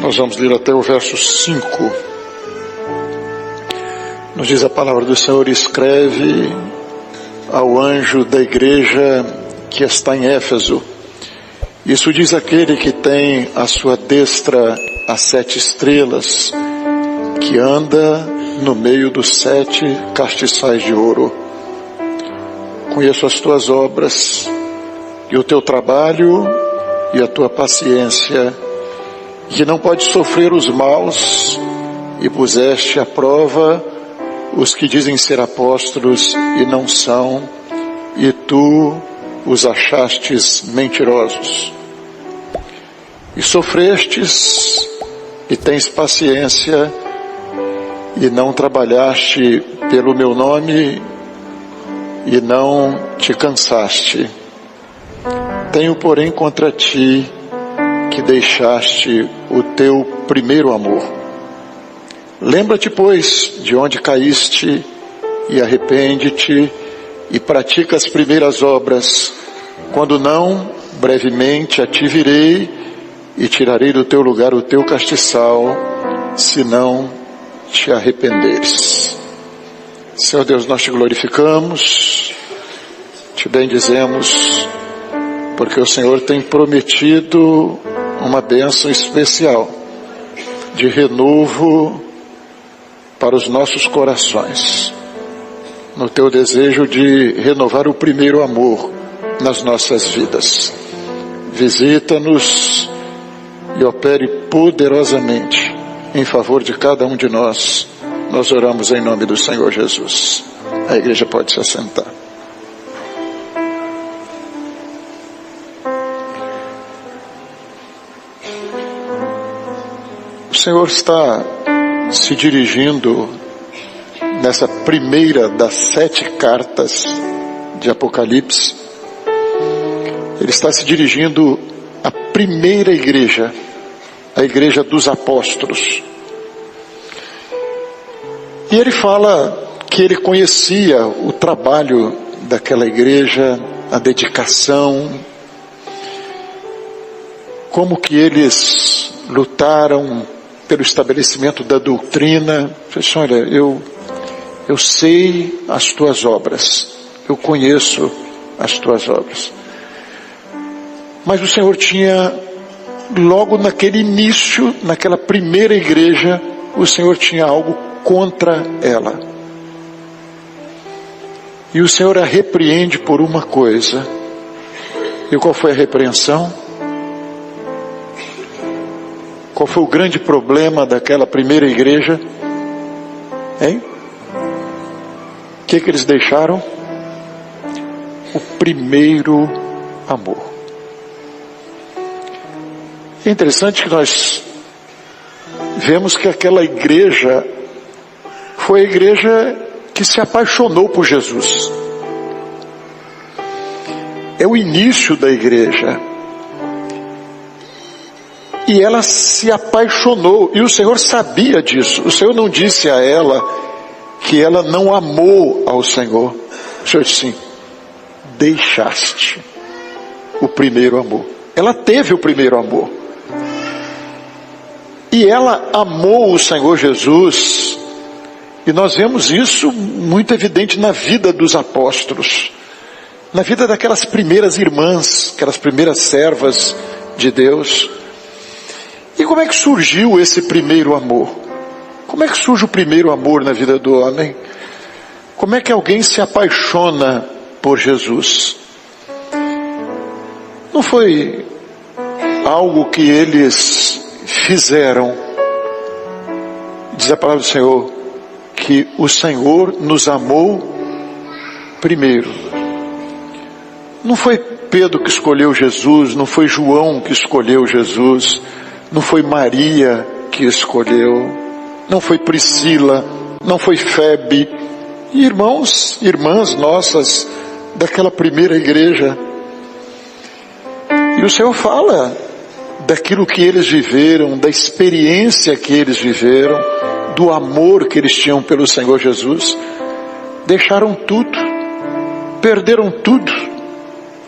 Nós vamos ler até o verso 5. Nos diz a palavra do Senhor: escreve ao anjo da igreja que está em Éfeso. Isso diz aquele que tem à sua destra as 7 estrelas, que anda no meio dos 7 castiçais de ouro. Conheço as tuas obras, e o teu trabalho, e a tua paciência, que não podes sofrer os maus, e puseste à prova os que dizem ser apóstolos e não são, e tu os achastes mentirosos. E sofrestes, e tens paciência, e não trabalhaste pelo meu nome, e não te cansaste. Tenho, porém, contra ti que deixaste o teu primeiro amor. Lembra-te, pois, de onde caíste, e arrepende-te, e pratica as primeiras obras. Quando não, brevemente a ti virei, e tirarei do teu lugar o teu castiçal, se não te arrependeres. Senhor Deus, nós te glorificamos, te bendizemos, porque o Senhor tem prometido uma bênção especial de renovo para os nossos corações, no teu desejo de renovar o primeiro amor nas nossas vidas. Visita-nos e opere poderosamente em favor de cada um de nós. Nós oramos em nome do Senhor Jesus. A igreja pode se assentar. O Senhor está se dirigindo nessa primeira das 7 cartas de Apocalipse. Ele está se dirigindo à primeira igreja, a igreja dos apóstolos. E ele fala que ele conhecia o trabalho daquela igreja, a dedicação, como que eles lutaram pelo estabelecimento da doutrina. Olha, eu sei as tuas obras, eu conheço as tuas obras. Mas o Senhor tinha, logo naquele início, naquela primeira igreja, o Senhor tinha algo contra ela. E o Senhor a repreende por uma coisa. E qual foi a repreensão? Qual foi o grande problema daquela primeira igreja? Hein? O que eles deixaram? O primeiro amor. É interessante que nós vemos que aquela igreja foi a igreja que se apaixonou por Jesus. É o início da igreja. E ela se apaixonou, e o Senhor sabia disso. O Senhor não disse a ela que ela não amou ao Senhor. O Senhor disse assim: deixaste o primeiro amor. Ela teve o primeiro amor. E ela amou o Senhor Jesus. E nós vemos isso muito evidente na vida dos apóstolos, na vida daquelas primeiras irmãs, aquelas primeiras servas de Deus. E como é que surgiu esse primeiro amor? Como é que surge o primeiro amor na vida do homem? Como é que alguém se apaixona por Jesus? Não foi algo que eles fizeram. Diz a palavra do Senhor que o Senhor nos amou primeiro. Não foi Pedro que escolheu Jesus, não foi João que escolheu Jesus, não foi Maria que escolheu, não foi Priscila, não foi Febe, irmãos, irmãs nossas daquela primeira igreja. E o Senhor fala daquilo que eles viveram, da experiência que eles viveram, do amor que eles tinham pelo Senhor Jesus. Deixaram tudo, perderam tudo.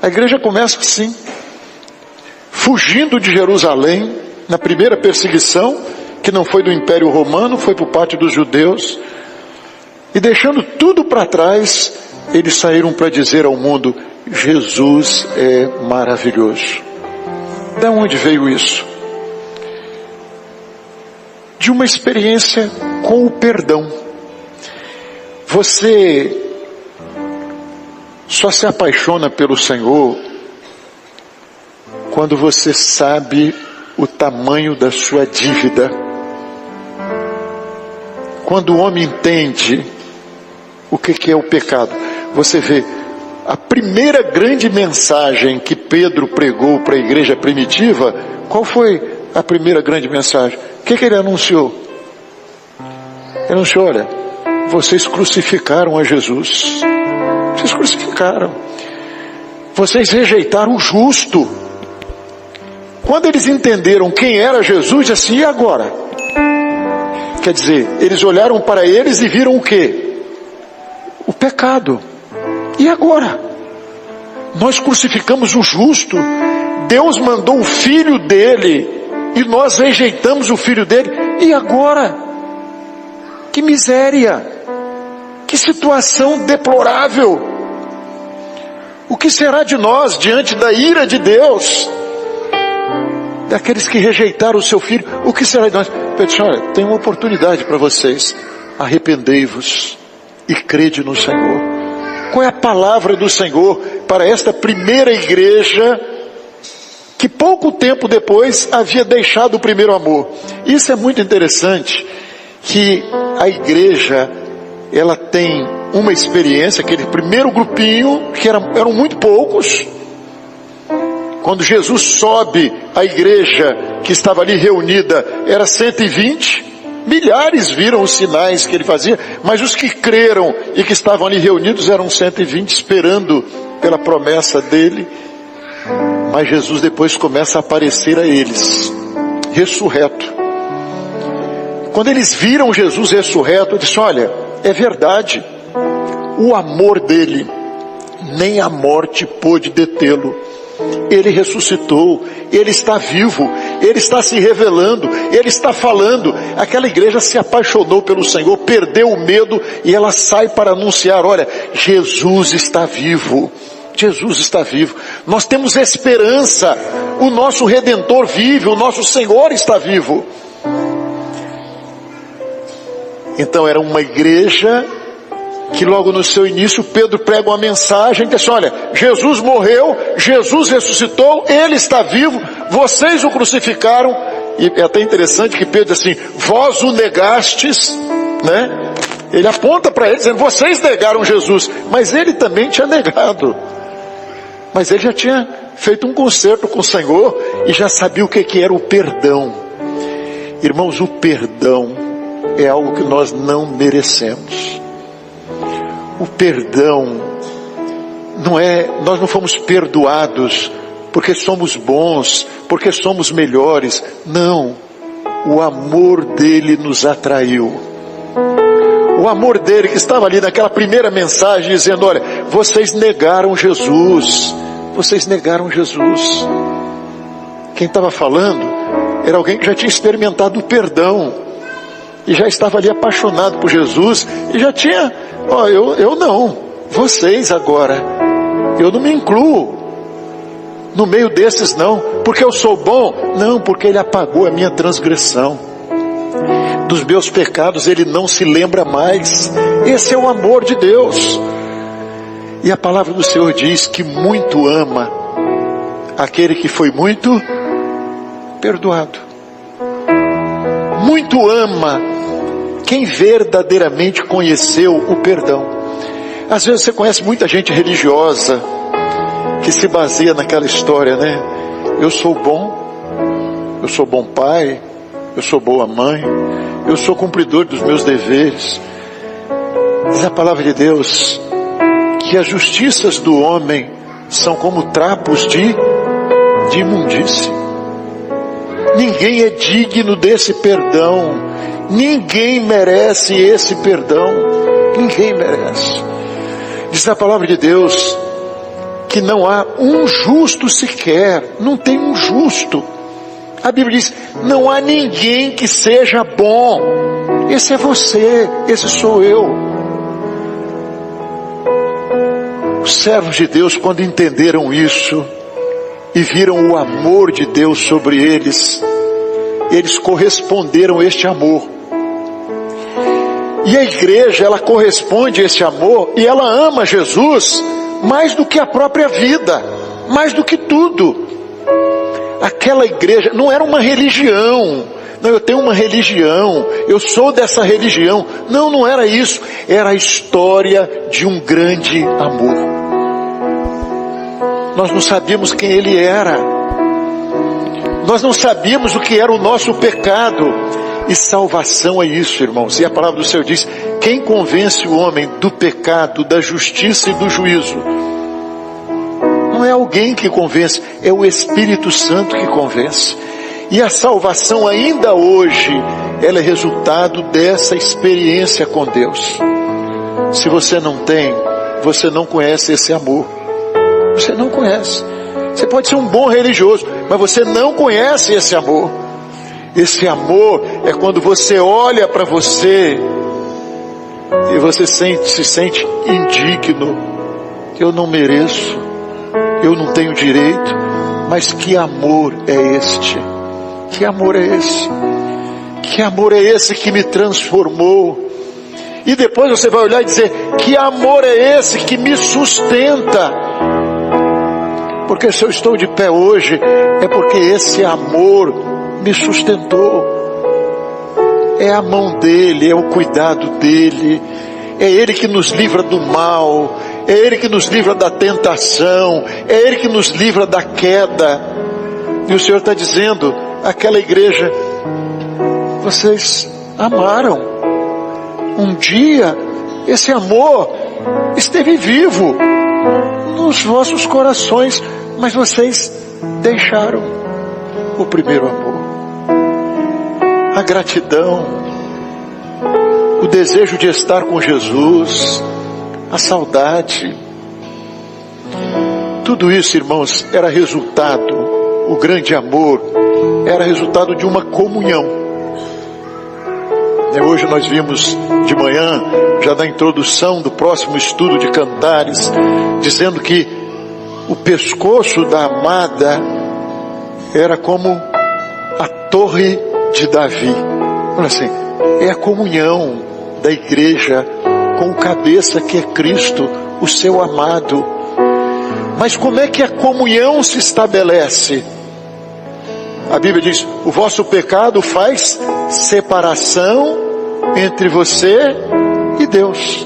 A igreja começa assim, fugindo de Jerusalém, na primeira perseguição, que não foi do Império Romano, foi por parte dos judeus, e deixando tudo para trás, eles saíram para dizer ao mundo: Jesus é maravilhoso. De onde veio isso? De uma experiência com o perdão. Você só se apaixona pelo Senhor quando você sabe o tamanho da sua dívida. Quando o homem entende o que é o pecado. Você vê, a primeira grande mensagem que Pedro pregou para a igreja primitiva, qual foi a primeira grande mensagem? O que ele anunciou? Ele anunciou: olha, vocês crucificaram a Jesus. Vocês crucificaram. Vocês rejeitaram o justo. Quando eles entenderam quem era Jesus, disse assim: e agora? Quer dizer, eles olharam para eles e viram o quê? O pecado. E agora? Nós crucificamos o justo. Deus mandou o filho dele e nós rejeitamos o filho dele. E agora? Que miséria! Que situação deplorável! O que será de nós diante da ira de Deus? Daqueles que rejeitaram o seu filho, o que será de nós? Pedro disse: olha, tem uma oportunidade para vocês. Arrependei-vos e crede no Senhor. Qual é a palavra do Senhor para esta primeira igreja que pouco tempo depois havia deixado o primeiro amor? Isso é muito interessante, que a igreja, ela tem uma experiência, aquele primeiro grupinho, que eram muito poucos. Quando Jesus sobe, a igreja que estava ali reunida era 120, milhares viram os sinais que ele fazia, mas os que creram e que estavam ali reunidos eram 120, esperando pela promessa dele. Mas Jesus depois começa a aparecer a eles, ressurreto. Quando eles viram Jesus ressurreto, eles disseram: olha, é verdade, o amor dele, nem a morte pôde detê-lo. Ele ressuscitou, ele está vivo, ele está se revelando, ele está falando. Aquela igreja se apaixonou pelo Senhor, perdeu o medo e ela sai para anunciar: olha, Jesus está vivo, Jesus está vivo, nós temos esperança, o nosso Redentor vive, o nosso Senhor está vivo. Então era uma igreja que logo no seu início Pedro prega uma mensagem que diz: olha, Jesus morreu, Jesus ressuscitou, ele está vivo, vocês o crucificaram. E é até interessante que Pedro diz assim: vós o negastes, né? Ele aponta para eles dizendo: vocês negaram Jesus, mas ele também tinha negado. Mas ele já tinha feito um concerto com o Senhor e já sabia o que era o perdão. Irmãos, o perdão é algo que nós não merecemos. O perdão nós não fomos perdoados porque somos bons, porque somos melhores. Não, o amor dele nos atraiu. O amor dele que estava ali naquela primeira mensagem dizendo: olha, vocês negaram Jesus, vocês negaram Jesus. Quem estava falando era alguém que já tinha experimentado o perdão e já estava ali apaixonado por Jesus e já tinha: eu não, vocês agora, eu não me incluo no meio desses não, porque eu sou bom, não, porque ele apagou a minha transgressão, dos meus pecados ele não se lembra mais. Esse é o amor de Deus. E a palavra do Senhor diz que muito ama aquele que foi muito perdoado. Muito ama quem verdadeiramente conheceu o perdão. Às vezes você conhece muita gente religiosa que se baseia naquela história, né? Eu sou bom pai, eu sou boa mãe, eu sou cumpridor dos meus deveres. Diz a palavra de Deus que as justiças do homem são como trapos de imundície. Ninguém é digno desse perdão. Ninguém merece esse perdão. Ninguém merece. Diz a palavra de Deus que não há um justo sequer. Não tem um justo. A Bíblia diz, não há ninguém que seja bom. Esse é você, esse sou eu. Os servos de Deus, quando entenderam isso e viram o amor de Deus sobre eles, eles corresponderam a este amor. E a igreja, ela corresponde a esse amor e ela ama Jesus mais do que a própria vida, mais do que tudo. Aquela igreja não era uma religião. Não, eu tenho uma religião, eu sou dessa religião. Não, não era isso. Era a história de um grande amor. Nós não sabíamos quem ele era. Nós não sabíamos o que era o nosso pecado. E salvação é isso, irmãos. E a palavra do Senhor diz, quem convence o homem do pecado, da justiça e do juízo? Não é alguém que convence, é o Espírito Santo que convence. E a salvação ainda hoje, ela é resultado dessa experiência com Deus. Se você não tem, você não conhece esse amor. Você não conhece. Você pode ser um bom religioso, mas você não conhece esse amor. Esse amor é quando você olha para você e você se sente indigno. Eu não mereço, eu não tenho direito, mas que amor é este? Que amor é esse? Que amor é esse que me transformou? E depois você vai olhar e dizer, que amor é esse que me sustenta? Porque se eu estou de pé hoje, é porque esse amor me sustentou. É a mão dele, é o cuidado dele, é ele que nos livra do mal, é ele que nos livra da tentação, é ele que nos livra da queda. E o Senhor está dizendo, aquela igreja, vocês amaram. Um dia, esse amor esteve vivo nos vossos corações, mas vocês deixaram o primeiro amor. A gratidão, o desejo de estar com Jesus, a saudade, tudo isso, irmãos, era resultado, o grande amor, era resultado de uma comunhão. E hoje nós vimos de manhã, já na introdução do próximo estudo de Cantares, dizendo que o pescoço da amada era como a torre de Davi. Olha assim, é a comunhão da igreja com o cabeça que é Cristo, o seu amado. Mas como é que a comunhão se estabelece? A Bíblia diz, o vosso pecado faz separação entre você e Deus.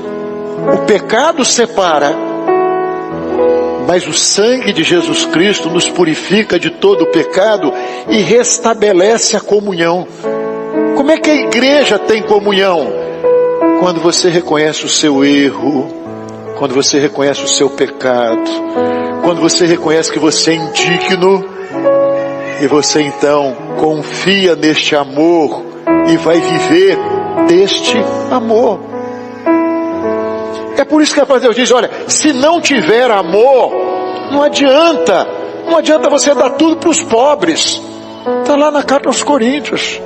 O pecado separa, mas o sangue de Jesus Cristo nos purifica de todo o pecado e restabelece a comunhão. Como é que a igreja tem comunhão? Quando você reconhece o seu erro, quando você reconhece o seu pecado, quando você reconhece que você é indigno, e você então confia neste amor e vai viver deste amor. É por isso que a palavra de Deus diz, olha, se não tiver amor, não adianta você dar tudo para os pobres. Está lá na carta aos Coríntios.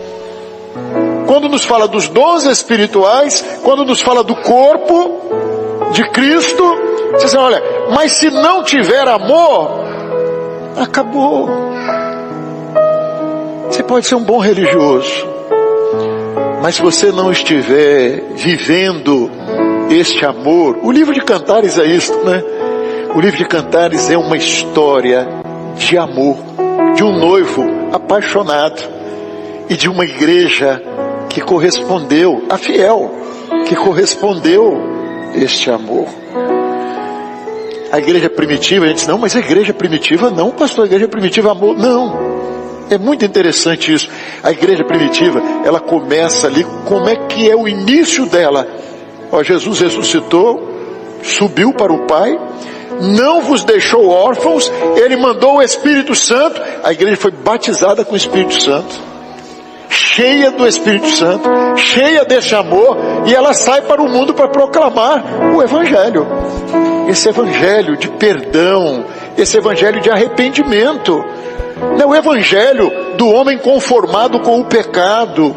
Quando nos fala dos dons espirituais, quando nos fala do corpo de Cristo, você diz, olha, mas se não tiver amor, acabou. Você pode ser um bom religioso, mas se você não estiver vivendo este amor, o livro de Cantares é isto, né? O livro de Cantares é uma história de amor, de um noivo apaixonado e de uma igreja que correspondeu, a fiel, que correspondeu este amor. A igreja primitiva, a gente diz, não, mas a igreja primitiva não, pastor, a igreja primitiva amor, não. É muito interessante isso. A igreja primitiva, ela começa ali, como é que é o início dela? Ó, Jesus ressuscitou, subiu para o Pai, não vos deixou órfãos, Ele mandou o Espírito Santo, a igreja foi batizada com o Espírito Santo, cheia do Espírito Santo, cheia desse amor, e ela sai para o mundo para proclamar o Evangelho. Esse Evangelho de perdão, esse Evangelho de arrependimento. Não é o Evangelho do homem conformado com o pecado.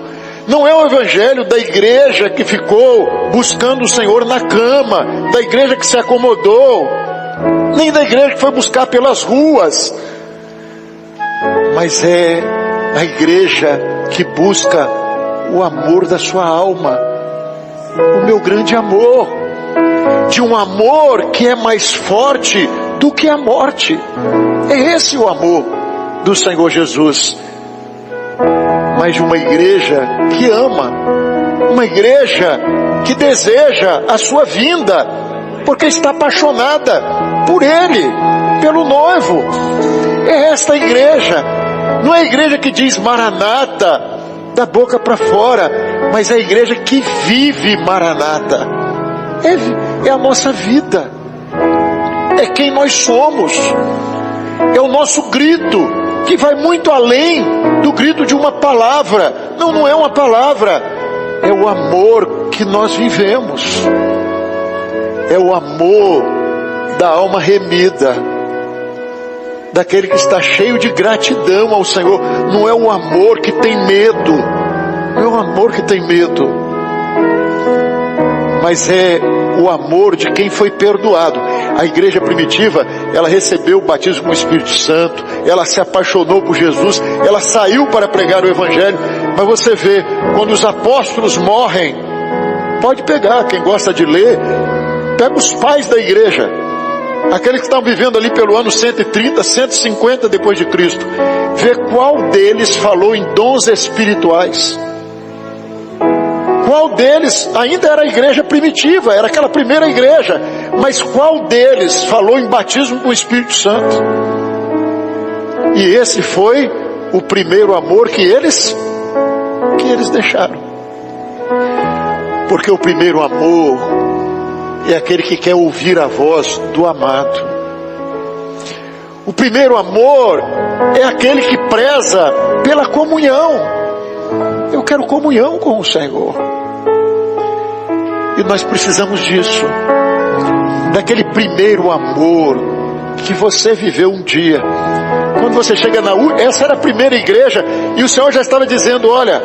Não é o evangelho da igreja que ficou buscando o Senhor na cama, da igreja que se acomodou, nem da igreja que foi buscar pelas ruas, mas é a igreja que busca o amor da sua alma, o meu grande amor, de um amor que é mais forte do que a morte. É esse o amor do Senhor Jesus. Mas de uma igreja que ama, uma igreja que deseja a sua vinda, porque está apaixonada por Ele, pelo noivo. É esta igreja, não é a igreja que diz Maranata da boca para fora, mas é a igreja que vive Maranata. É a nossa vida, é quem nós somos, é o nosso grito, que vai muito além do grito de uma palavra. Não é uma palavra, é o amor que nós vivemos, é o amor da alma remida, daquele que está cheio de gratidão ao Senhor. Não é o amor que tem medo, não é o amor que tem medo, mas é o amor de quem foi perdoado. A igreja primitiva, ela recebeu o batismo com o Espírito Santo, ela se apaixonou por Jesus, ela saiu para pregar o evangelho. Mas você vê, quando os apóstolos morrem, pode pegar, quem gosta de ler, pega os pais da igreja, aqueles que estão vivendo ali pelo ano 130, 150 depois de Cristo, vê qual deles falou em dons espirituais. Qual deles ainda era a igreja primitiva, era aquela primeira igreja, mas qual deles falou em batismo com o Espírito Santo? E esse foi o primeiro amor que eles deixaram. Porque o primeiro amor é aquele que quer ouvir a voz do amado. O primeiro amor é aquele que preza pela comunhão. Eu quero comunhão com o Senhor. E nós precisamos disso, daquele primeiro amor que você viveu um dia. Quando você chega essa era a primeira igreja, e o Senhor já estava dizendo: olha,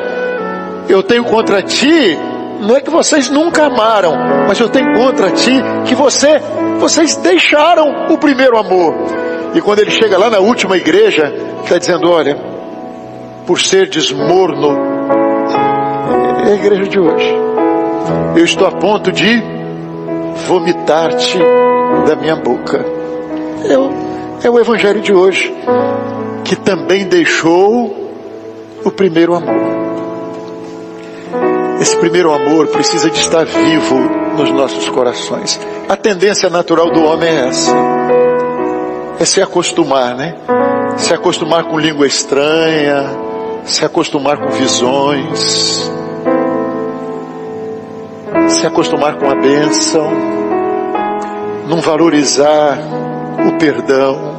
eu tenho contra ti, não é que vocês nunca amaram, mas eu tenho contra ti que vocês deixaram o primeiro amor. E quando ele chega lá na última igreja, está dizendo: olha, por ser desmorno, é a igreja de hoje, eu estou a ponto de vomitar-te da minha boca. É o evangelho de hoje, que também deixou o primeiro amor. Esse primeiro amor precisa de estar vivo nos nossos corações. A tendência natural do homem é essa, é se acostumar, né? Se acostumar com língua estranha, se acostumar com visões, se acostumar com a bênção, não valorizar o perdão,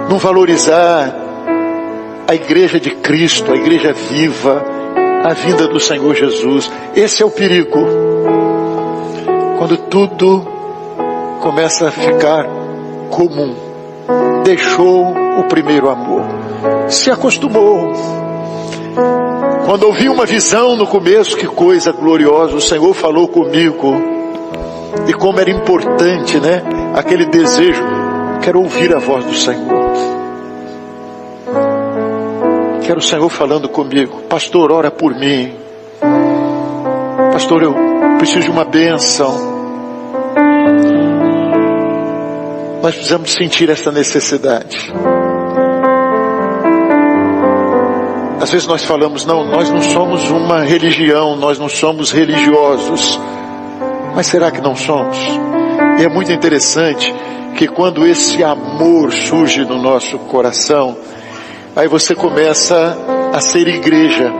não valorizar a igreja de Cristo, a igreja viva, a vinda do Senhor Jesus. Esse é o perigo, quando tudo começa a ficar comum. Deixou o primeiro amor, se acostumou. Quando ouvi uma visão no começo, que coisa gloriosa, o Senhor falou comigo, e como era importante, né? Aquele desejo, quero ouvir a voz do Senhor, quero o Senhor falando comigo: pastor, ora por mim, pastor, eu preciso de uma bênção. Nós precisamos sentir essa necessidade. Às vezes nós falamos: não, nós não somos uma religião, nós não somos religiosos. Mas será que não somos? E é muito interessante que quando esse amor surge no nosso coração, aí você começa a ser igreja.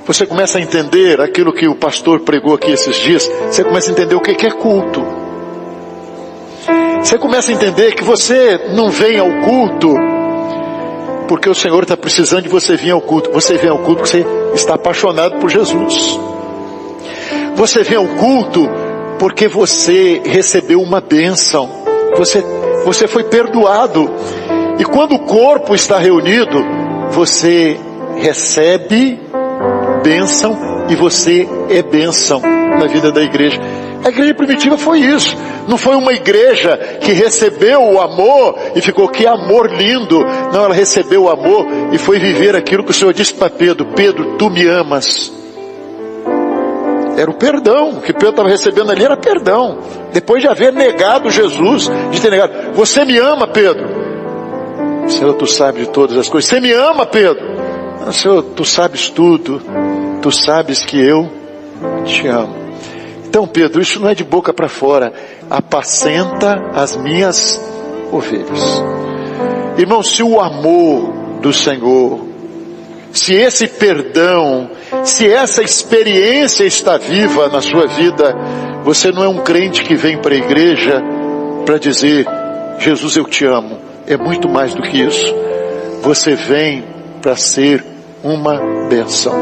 Você começa a entender aquilo que o pastor pregou aqui esses dias. Você começa a entender o que é culto. Você começa a entender que você não vem ao culto porque o Senhor está precisando de você vir ao culto. Você vem ao culto porque você está apaixonado por Jesus. Você vem ao culto porque você recebeu uma bênção. Você foi perdoado. E quando o corpo está reunido, você recebe bênção e você é bênção na vida da igreja. A igreja primitiva foi isso. Não foi uma igreja que recebeu o amor e ficou, que amor lindo. Não, ela recebeu o amor e foi viver aquilo que o Senhor disse para Pedro: Pedro, tu me amas. Era o perdão. O que Pedro estava recebendo ali era perdão. Depois de haver negado Jesus, de ter negado: você me ama, Pedro? Senhor, tu sabes de todas as coisas. Você me ama, Pedro? Senhor, tu sabes tudo. Tu sabes que eu te amo. Então, Pedro, isso não é de boca para fora. Apacenta as minhas ovelhas. Irmão, se o amor do Senhor, se esse perdão, se essa experiência está viva na sua vida, você não é um crente que vem para a igreja para dizer: Jesus, eu te amo. É muito mais do que isso. Você vem para ser uma bênção.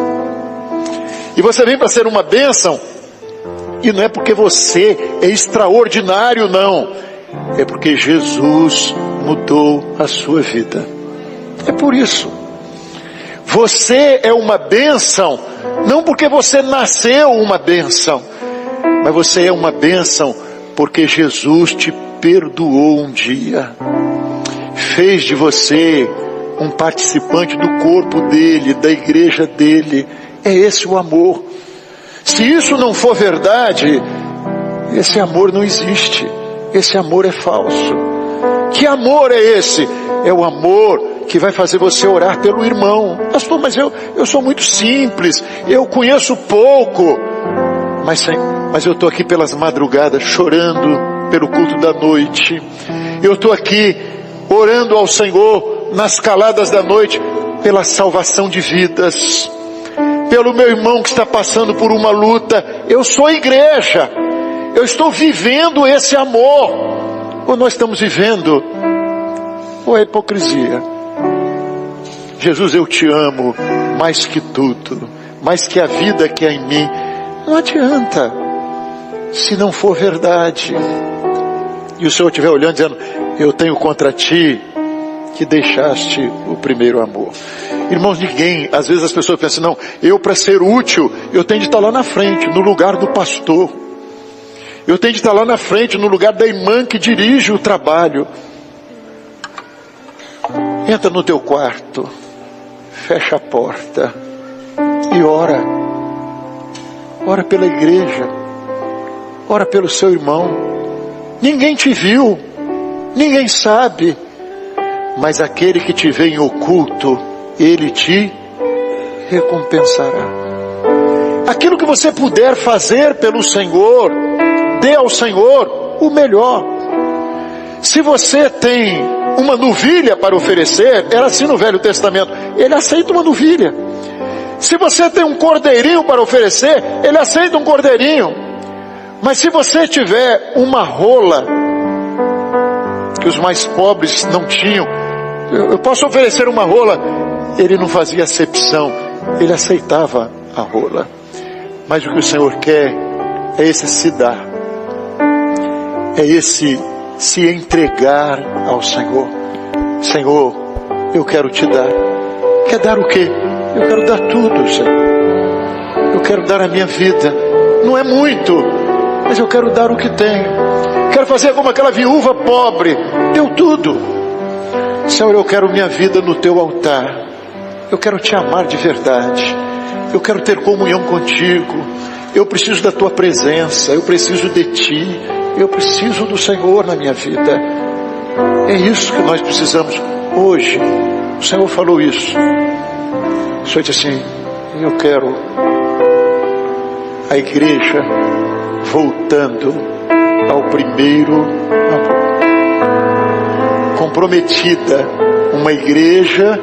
E você vem para ser uma bênção, e não é porque você é extraordinário, não. É porque Jesus mudou a sua vida. É por isso. Você é uma bênção, não porque você nasceu uma bênção, mas você é uma bênção porque Jesus te perdoou um dia. Fez de você um participante do corpo dele, da igreja dele. É esse o amor. Se isso não for verdade, esse amor não existe. Esse amor é falso. Que amor é esse? É o amor que vai fazer você orar pelo irmão. Pastor, mas eu sou muito simples, eu conheço pouco. Mas eu estou aqui pelas madrugadas chorando pelo culto da noite. Eu estou aqui orando ao Senhor nas caladas da noite pela salvação de vidas, pelo meu irmão que está passando por uma luta. Eu sou igreja, eu estou vivendo esse amor. Ou nós estamos vivendo, ou é hipocrisia. Jesus, eu te amo mais que tudo, mais que a vida que há em mim. Não adianta, se não for verdade. E o Senhor estiver olhando dizendo: eu tenho contra ti que deixaste o primeiro amor. Irmãos, ninguém, às vezes as pessoas pensam: não, eu para ser útil, eu tenho de estar lá na frente, no lugar do pastor. Eu tenho de estar lá na frente, no lugar da irmã que dirige o trabalho. Entra no teu quarto, fecha a porta e ora. Ora pela igreja, ora pelo seu irmão. Ninguém te viu, ninguém sabe, mas aquele que te vê em oculto, ele te recompensará. Aquilo que você puder fazer pelo Senhor, dê ao Senhor o melhor. Se você tem uma novilha para oferecer, era assim no Velho Testamento, ele aceita uma novilha. Se você tem um cordeirinho para oferecer, ele aceita um cordeirinho. Mas se você tiver uma rola, que os mais pobres não tinham, eu posso oferecer uma rola, ele não fazia acepção, ele aceitava a rola. Mas o que o Senhor quer é esse se dar, é esse se entregar ao Senhor. Senhor, eu quero te dar. Quer dar o quê? Eu quero dar tudo, Senhor. Eu quero dar a minha vida. Não é muito, mas eu quero dar o que tenho. Quero fazer como aquela viúva pobre, deu tudo. Senhor, eu quero minha vida no teu altar. Eu quero te amar de verdade. Eu quero ter comunhão contigo. Eu preciso da tua presença. Eu preciso de ti. Eu preciso do Senhor na minha vida. É isso que nós precisamos hoje. O Senhor falou isso. O Senhor disse assim: eu quero a igreja voltando ao primeiro amor. Comprometida, uma igreja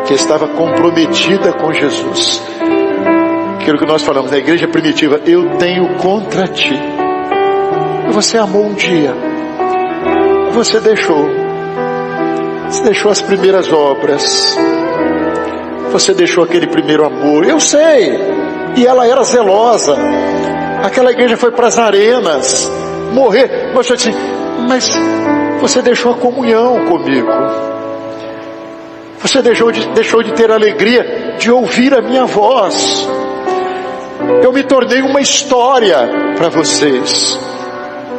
que estava comprometida com Jesus. Aquilo que nós falamos, a igreja primitiva: eu tenho contra ti. Você amou um dia, você deixou as primeiras obras, você deixou aquele primeiro amor. Eu sei, e ela era zelosa. Aquela igreja foi para as arenas morrer, mas eu disse: mas você deixou a comunhão comigo. Você deixou de ter alegria de ouvir a minha voz. Eu me tornei uma história para vocês.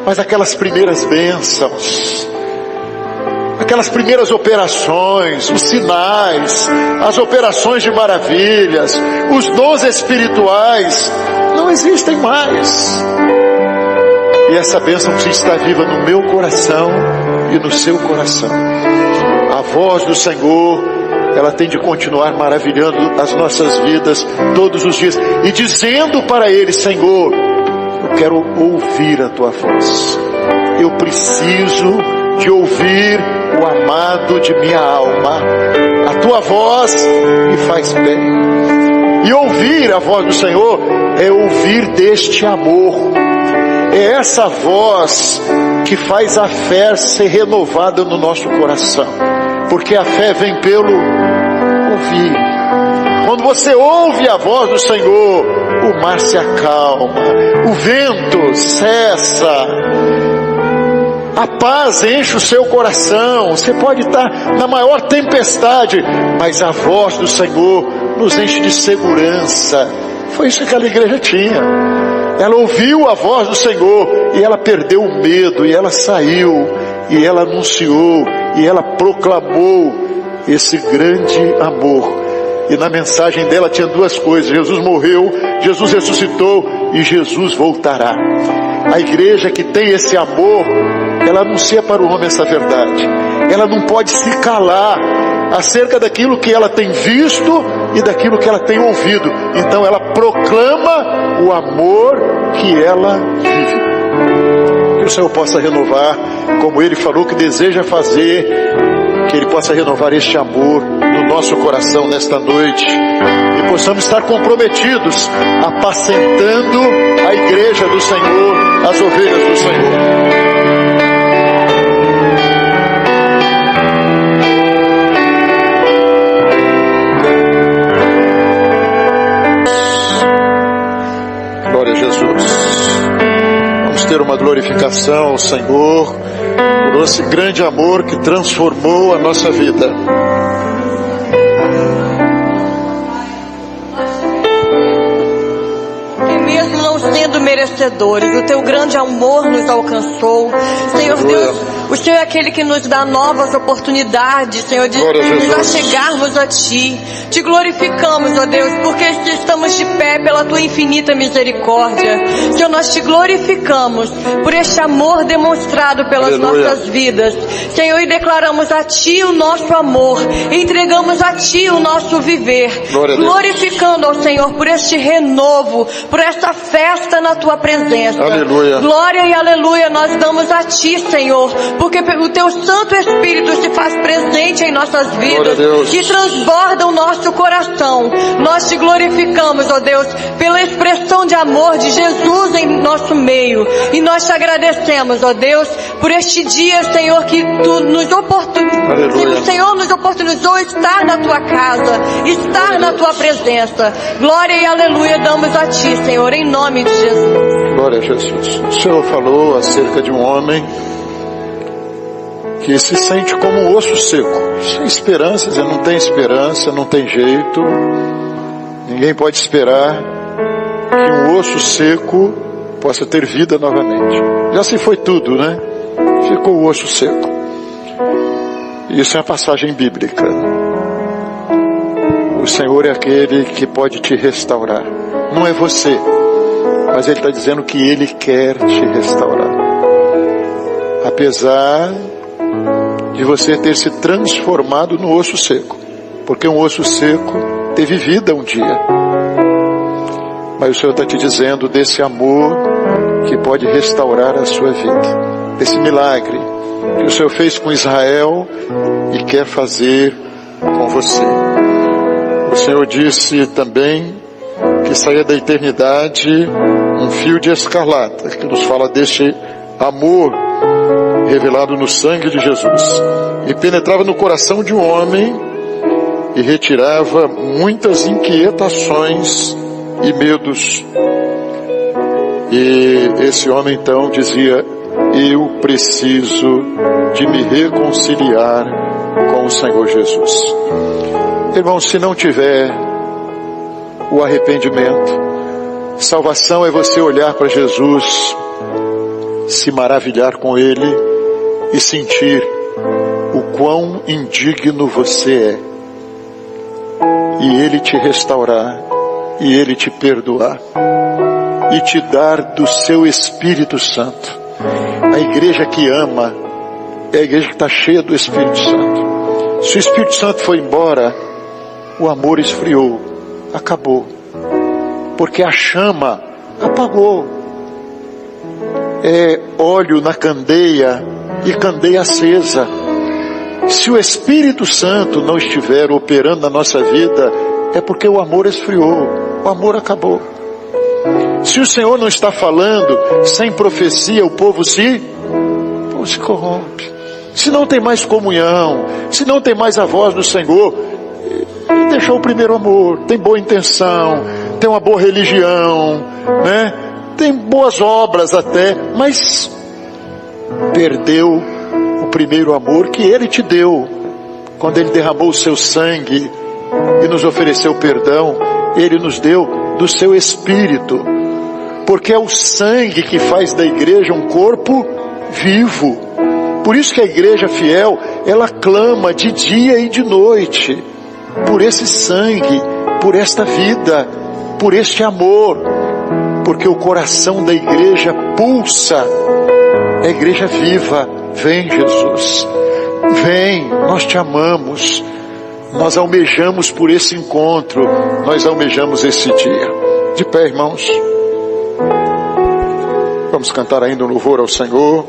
Mas aquelas primeiras bênçãos, aquelas primeiras operações, os sinais, as operações de maravilhas, os dons espirituais, não existem mais. E essa bênção precisa estar viva no meu coração e no seu coração. A voz do Senhor, ela tem de continuar maravilhando as nossas vidas todos os dias e dizendo para Ele: Senhor, eu quero ouvir a Tua voz. Eu preciso de ouvir o amado de minha alma. A Tua voz me faz bem. E ouvir a voz do Senhor é ouvir deste amor. É essa voz que faz a fé ser renovada no nosso coração. Porque a fé vem pelo ouvir. Quando você ouve a voz do Senhor, o mar se acalma, o vento cessa, a paz enche o seu coração. Você pode estar na maior tempestade, mas a voz do Senhor nos enche de segurança. Foi isso que aquela igreja tinha. Ela ouviu a voz do Senhor e ela perdeu o medo, e ela saiu, e ela anunciou, e ela proclamou esse grande amor. E na mensagem dela tinha duas coisas: Jesus morreu, Jesus ressuscitou e Jesus voltará. A igreja que tem esse amor, ela anuncia para o homem essa verdade. Ela não pode se calar acerca daquilo que ela tem visto e daquilo que ela tem ouvido. Então ela proclama o amor que ela vive. Que o Senhor possa renovar, como Ele falou que deseja fazer, que Ele possa renovar este amor no nosso coração nesta noite, e possamos estar comprometidos, apacentando a igreja do Senhor, as ovelhas do Senhor. Glória a Jesus. Vamos ter uma glorificação ao Senhor por esse grande amor que transformou a nossa vida. Merecedores, o teu grande amor nos alcançou, Senhor Deus. O Senhor é aquele que nos dá novas oportunidades, Senhor, de nos achegarmos a Ti. Te glorificamos, ó Deus, porque estamos de pé pela Tua infinita misericórdia. Senhor, nós Te glorificamos por este amor demonstrado pelas nossas vidas, Senhor, e declaramos a Ti o nosso amor, entregamos a Ti o nosso viver, glorificando ao Senhor por este renovo, por esta festa na Tua presença. Aleluia. Glória e aleluia nós damos a Ti, Senhor, porque o Teu Santo Espírito se faz presente em nossas vidas e transborda o nosso coração. Nós Te glorificamos, ó Deus, pela expressão de amor de Jesus em nosso meio, e nós Te agradecemos, ó Deus, por este dia, Senhor, que Tu nos o Senhor nos oportunizou estar na Tua casa, estar na Tua presença. Glória e aleluia damos a Ti, Senhor, em nome de Jesus. Glória a Jesus. O Senhor falou acerca de um homem que se sente como um osso seco, sem esperança, dizendo: não tem esperança, não tem jeito, ninguém pode esperar que um osso seco possa ter vida novamente. Já se foi tudo, né? Ficou o osso seco. Isso é uma passagem bíblica. O Senhor é aquele que pode te restaurar. Não é você, mas Ele está dizendo que Ele quer te restaurar. Apesar de você ter se transformado no osso seco, porque um osso seco teve vida um dia, mas o Senhor está te dizendo desse amor que pode restaurar a sua vida, desse milagre que o Senhor fez com Israel e quer fazer com você. O Senhor disse também que saía da eternidade um fio de escarlata, que nos fala deste amor revelado no sangue de Jesus, e penetrava no coração de um homem e retirava muitas inquietações e medos. E esse homem então dizia: eu preciso de me reconciliar com o Senhor Jesus. Irmão, se não tiver o arrependimento, salvação é você olhar para Jesus, se maravilhar com Ele e sentir o quão indigno você é. E Ele te restaurar, e Ele te perdoar, e te dar do seu Espírito Santo. A igreja que ama é a igreja que está cheia do Espírito Santo. Se o Espírito Santo foi embora, o amor esfriou, acabou. Porque a chama apagou. É óleo na candeia e candeia acesa. Se o Espírito Santo não estiver operando na nossa vida, é porque o amor esfriou, o amor acabou. Se o Senhor não está falando, sem profecia o povo se corrompe. Se não tem mais comunhão, se não tem mais a voz do Senhor, deixou o primeiro amor. Tem boa intenção, tem uma boa religião, né? Tem boas obras até, mas perdeu o primeiro amor que Ele te deu. Quando Ele derramou o seu sangue e nos ofereceu perdão, Ele nos deu do seu Espírito, porque é o sangue que faz da igreja um corpo vivo. Por isso que a igreja fiel, ela clama de dia e de noite, por esse sangue, por esta vida, por este amor, porque o coração da igreja pulsa, é a igreja viva. Vem, Jesus, vem, nós te amamos, nós almejamos por esse encontro, nós almejamos esse dia. De pé, irmãos, vamos cantar ainda um louvor ao Senhor.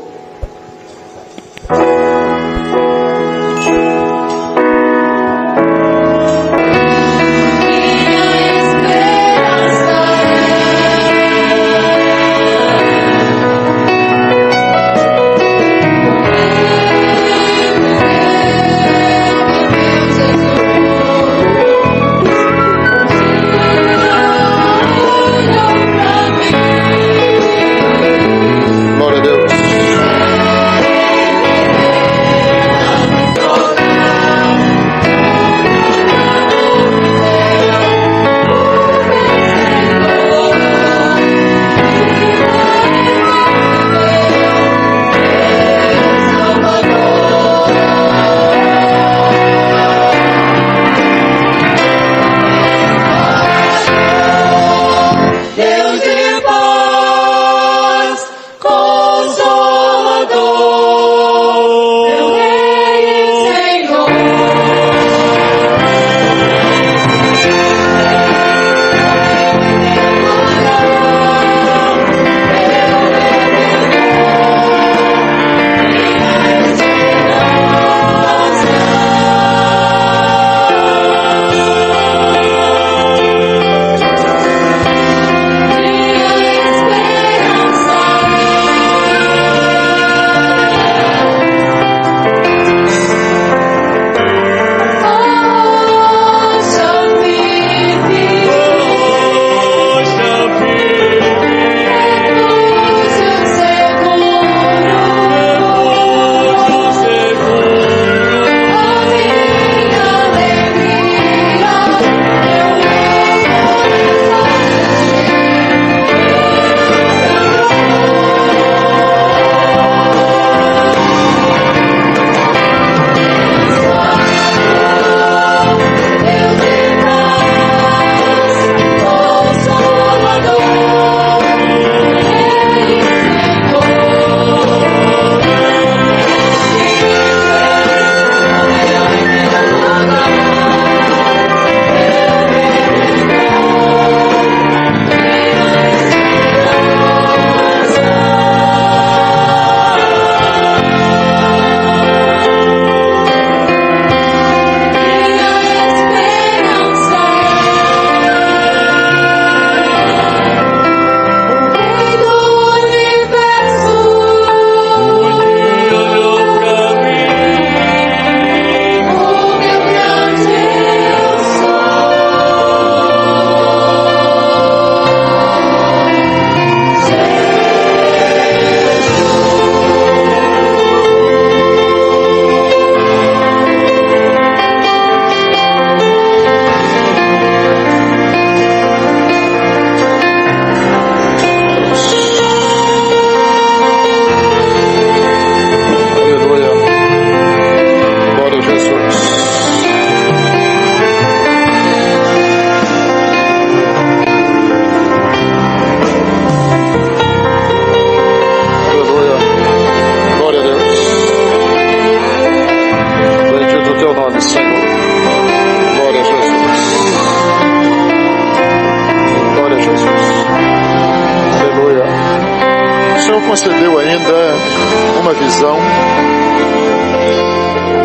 uma visão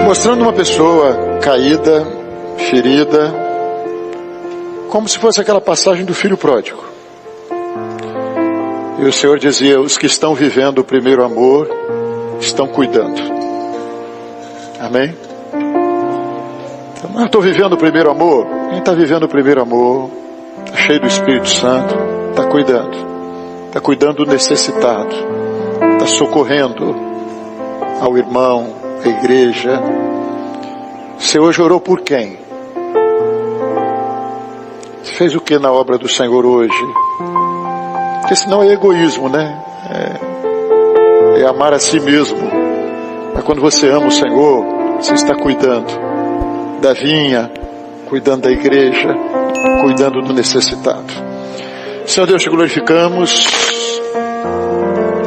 mostrando uma pessoa caída, ferida, como se fosse aquela passagem do filho pródigo. E o Senhor dizia: os que estão vivendo o primeiro amor estão cuidando. Amém? Então, eu estou vivendo o primeiro amor. Quem está vivendo o primeiro amor, está cheio do Espírito Santo, está cuidando do necessitado, está socorrendo ao irmão, à igreja. Você hoje orou por quem? Você fez o que na obra do Senhor hoje? Porque senão é egoísmo, né? É amar a si mesmo. Mas quando você ama o Senhor, você está cuidando da vinha, cuidando da igreja, cuidando do necessitado. Senhor Deus, te glorificamos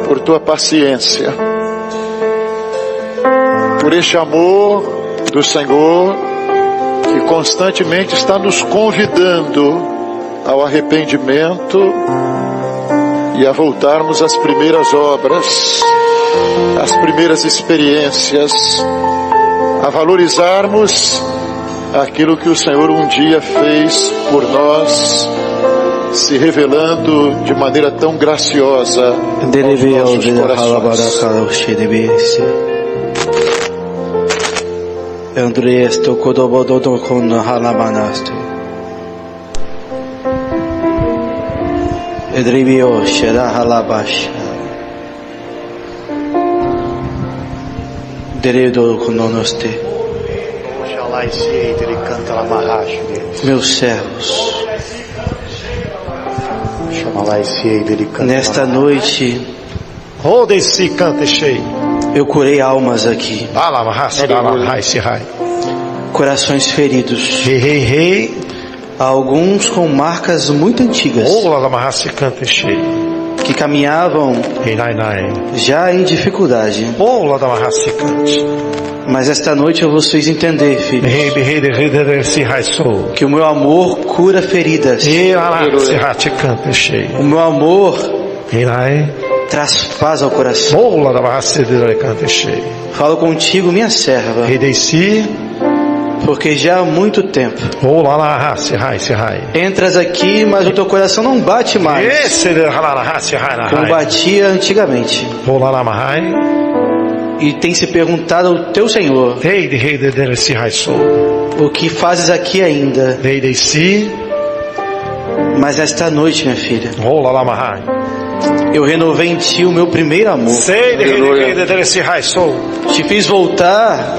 por tua paciência, por este amor do Senhor que constantemente está nos convidando ao arrependimento e a voltarmos às primeiras obras, às primeiras experiências, a valorizarmos aquilo que o Senhor um dia fez por nós, se revelando de maneira tão graciosa aos nossos corações. Andreesto kodobododo con halabanaste. Edribio shera halabash. Deredo cononoste. Meus servos, nesta noite eu curei almas aqui, corações feridos, alguns com marcas muito antigas, que caminhavam já em dificuldade. Mas esta noite eu vos fiz entender, filhos, que o meu amor cura feridas. O meu amor traz paz ao coração. Falo contigo, minha serva, porque já há muito tempo entras aqui, mas o teu coração não bate mais como batia antigamente. E tem se perguntado ao teu Senhor: o que fazes aqui ainda? Mas esta noite, minha filha, eu renovei em ti o meu primeiro amor. Te fiz voltar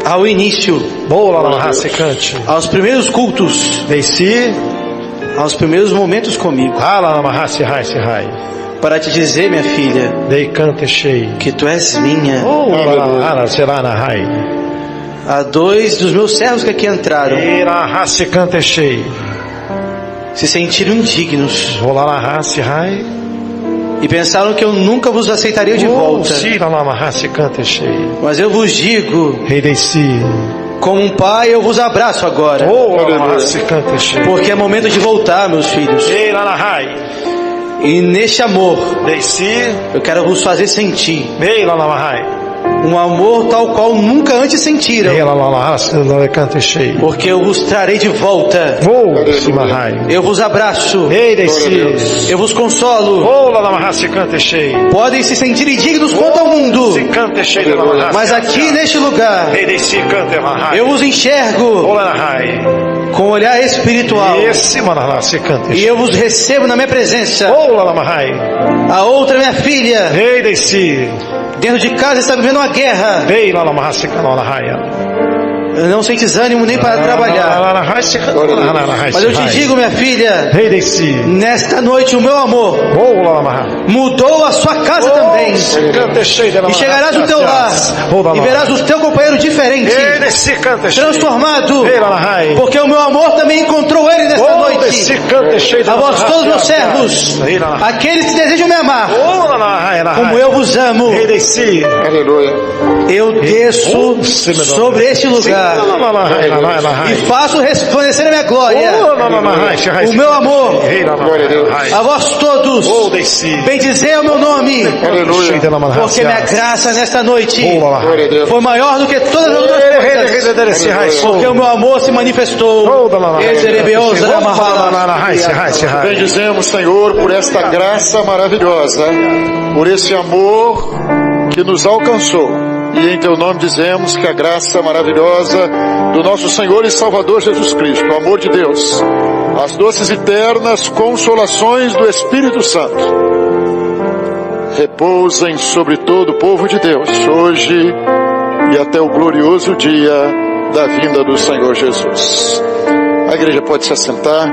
ao início, aos primeiros cultos, aos primeiros momentos comigo, para te dizer, minha filha, que tu és minha. Há dois dos meus servos que aqui entraram se sentiram indignos e pensaram que eu nunca vos aceitaria de volta. Mas eu vos digo, como um pai, eu vos abraço agora, porque é momento de voltar, meus filhos. E neste amor, eu quero vos fazer sentir um amor tal qual nunca antes sentiram, porque eu vos trarei de volta. Eu vos abraço, eu vos consolo. Podem se sentir indignos quanto ao mundo, mas aqui neste lugar eu vos enxergo com olhar espiritual, e eu vos recebo na minha presença. A outra, minha filha, dentro de casa está vivendo uma guerra, não sentes ânimo nem para trabalhar. Mas eu te digo, minha filha, nesta noite o meu amor mudou a sua casa também. E chegarás no teu lar e verás o teu companheiro diferente, transformado, porque o meu amor também encontrou ele nesta noite. A vós todos meus servos, aqueles que desejam me amar, como eu vos amo, Aleluia. eu desço sobre este lugar e faço resplandecer a minha glória, o meu amor. A vós todos, bendizei o meu nome, porque minha graça nesta noite foi maior do que todas as outras coisas, porque o meu amor se manifestou. Bendizemos, Senhor, por esta graça maravilhosa, por esse amor que nos alcançou. E em Teu nome dizemos que a graça maravilhosa do nosso Senhor e Salvador Jesus Cristo, o amor de Deus, as doces e eternas consolações do Espírito Santo, repousem sobre todo o povo de Deus, hoje e até o glorioso dia da vinda do Senhor Jesus. A igreja pode se assentar.